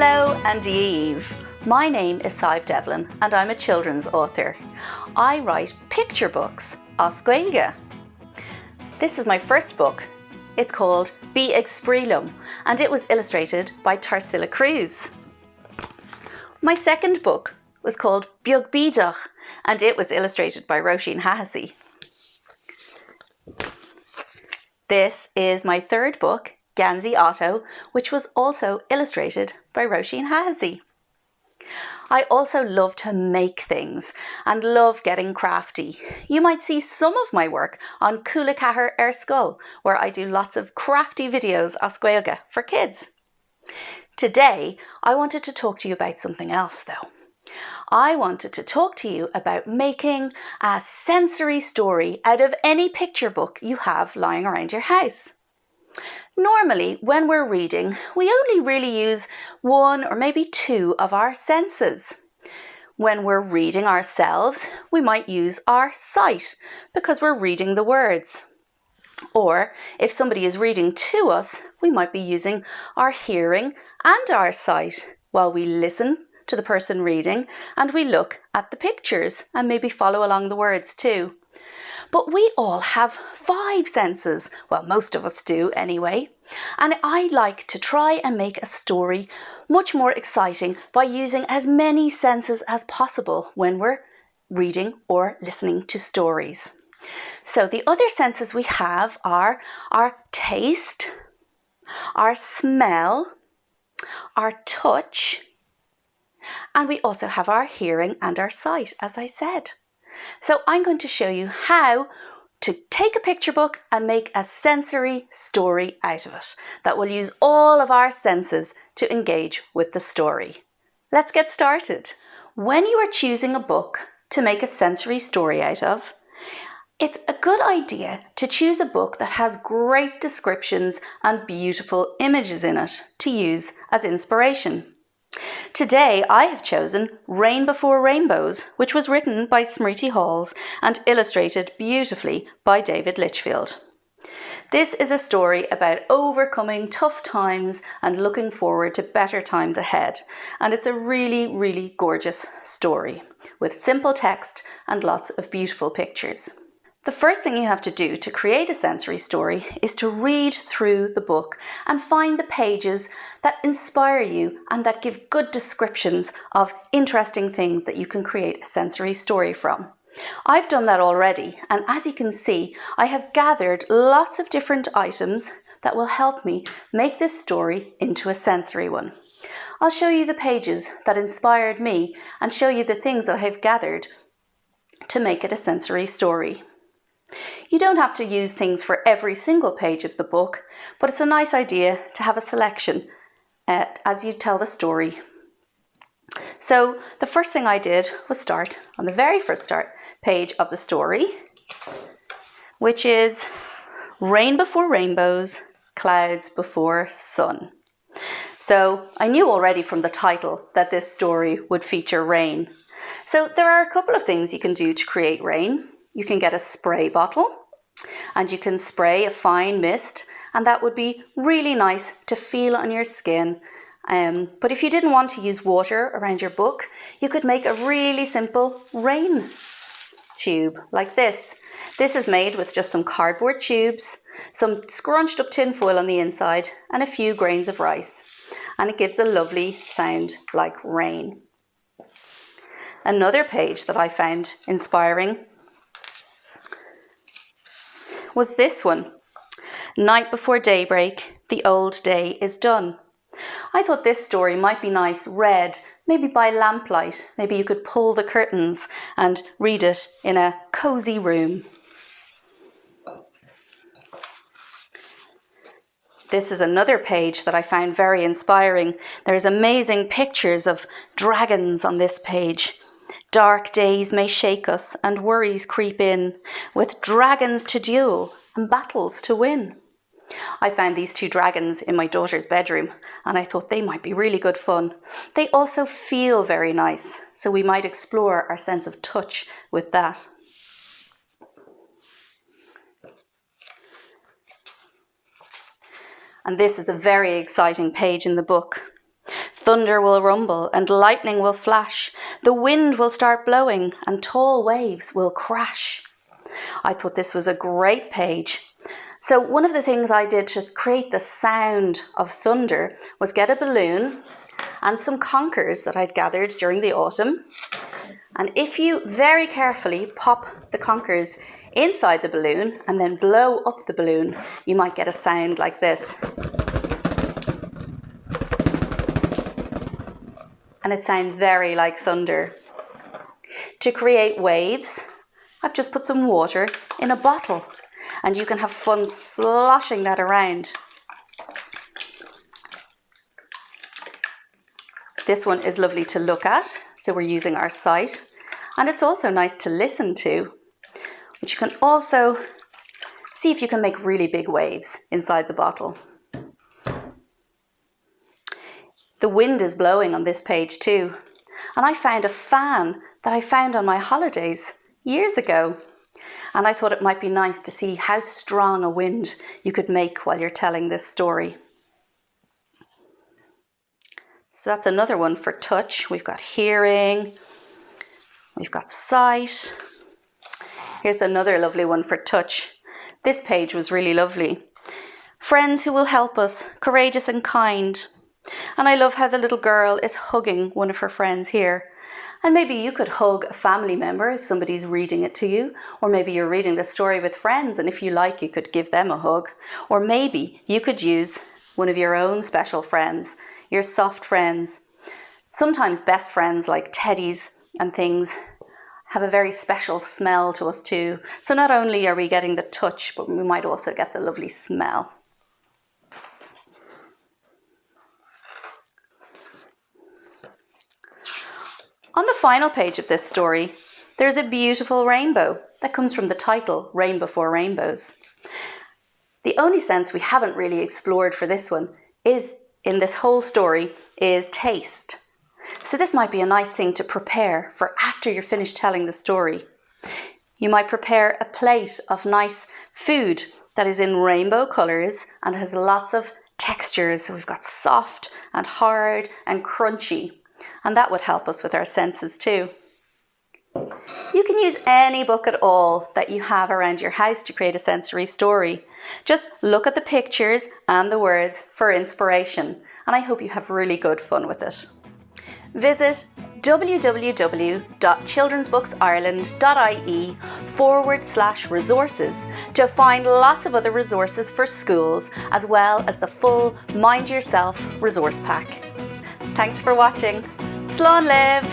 Hello and Eve. My name is Sive Devlin and I'm a children's author. I write picture books as Gaeilge. This is my first book. It's called Bí Ag Spríolum and it was illustrated by Tarsila Cruz. My second book was called Beag Bídeach and it was illustrated by Roisin Hahasy. This is my third book, Ganzi Otto, which was also illustrated by Roisin Hahasy. I also love to make things and love getting crafty. You might see some of my work on Cúla Cathair ar Scoil, where I do lots of crafty videos as Gaeilge for kids. Today, I wanted to talk to you about something else though. I wanted to talk to you about making a sensory story out of any picture book you have lying around your house. Normally, when we're reading, we only really use one or maybe two of our senses. When we're reading ourselves, we might use our sight because we're reading the words. Or if somebody is reading to us, we might be using our hearing and our sight while we listen to the person reading and we look at the pictures and maybe follow along the words too. But we all have 5 senses, well most of us do anyway, and I like to try and make a story much more exciting by using as many senses as possible when we're reading or listening to stories. So the other senses we have are our taste, our smell, our touch, and we also have our hearing and our sight, as I said. So I'm going to show you how to take a picture book and make a sensory story out of it that will use all of our senses to engage with the story. Let's get started. When you are choosing a book to make a sensory story out of, it's a good idea to choose a book that has great descriptions and beautiful images in it to use as inspiration. Today I have chosen Rain Before Rainbows, which was written by Smriti Halls and illustrated beautifully by David Litchfield. This is a story about overcoming tough times and looking forward to better times ahead, and it's a really gorgeous story with simple text and lots of beautiful pictures. The first thing you have to do to create a sensory story is to read through the book and find the pages that inspire you and that give good descriptions of interesting things that you can create a sensory story from. I've done that already, and as you can see, I have gathered lots of different items that will help me make this story into a sensory one. I'll show you the pages that inspired me and show you the things that I have gathered to make it a sensory story. You don't have to use things for every single page of the book, but it's a nice idea to have a selection as you tell the story. So the first thing I did was start on the very first page of the story, which is Rain Before Rainbows, Clouds Before Sun. So I knew already from the title that this story would feature rain. So there are a couple of things you can do to create rain. You can get a spray bottle and you can spray a fine mist, and that would be really nice to feel on your skin. But if you didn't want to use water around your book, you could make a really simple rain tube like this. This is made with just some cardboard tubes, some scrunched up tin foil on the inside and a few grains of rice, and it gives a lovely sound like rain. Another page that I found inspiring was this one, Night Before Daybreak, The Old Day is Done. I thought this story might be nice read, maybe by lamplight. Maybe you could pull the curtains and read it in a cozy room. This is another page that I found very inspiring. There's amazing pictures of dragons on this page. Dark days may shake us and worries creep in, with dragons to duel and battles to win. I found these 2 dragons in my daughter's bedroom and I thought they might be really good fun. They also feel very nice, so we might explore our sense of touch with that. And this is a very exciting page in the book. Thunder will rumble and lightning will flash. The wind will start blowing and tall waves will crash. I thought this was a great page. So one of the things I did to create the sound of thunder was get a balloon and some conkers that I'd gathered during the autumn. And if you very carefully pop the conkers inside the balloon and then blow up the balloon, you might get a sound like this. And it sounds very like thunder. To create waves, I've just put some water in a bottle, and you can have fun sloshing that around. This one is lovely to look at, so we're using our sight, and it's also nice to listen to, but you can also see if you can make really big waves inside the bottle. The wind is blowing on this page too, and I found a fan that I found on my holidays years ago, and I thought it might be nice to see how strong a wind you could make while you're telling this story. So that's another one for touch. We've got hearing, we've got sight. Here's another lovely one for touch. This page was really lovely. Friends who will help us, courageous and kind. And I love how the little girl is hugging one of her friends here. And maybe you could hug a family member if somebody's reading it to you, or maybe you're reading the story with friends and if you like you could give them a hug, or maybe you could use one of your own special friends, your soft friends. Sometimes best friends like teddies and things have a very special smell to us too. So not only are we getting the touch, but we might also get the lovely smell. On the final page of this story, there's a beautiful rainbow that comes from the title, Rain Before Rainbows. The only sense we haven't really explored for this one is, in this whole story, is taste. So this might be a nice thing to prepare for after you're finished telling the story. You might prepare a plate of nice food that is in rainbow colours and has lots of textures. So we've got soft and hard and crunchy. And that would help us with our senses too. You can use any book at all that you have around your house to create a sensory story. Just look at the pictures and the words for inspiration, and I hope you have really good fun with it. Visit www.children'sbooksireland.ie/resources to find lots of other resources for schools, as well as the full Mind Yourself resource pack. Thanks for watching. Slán léamh!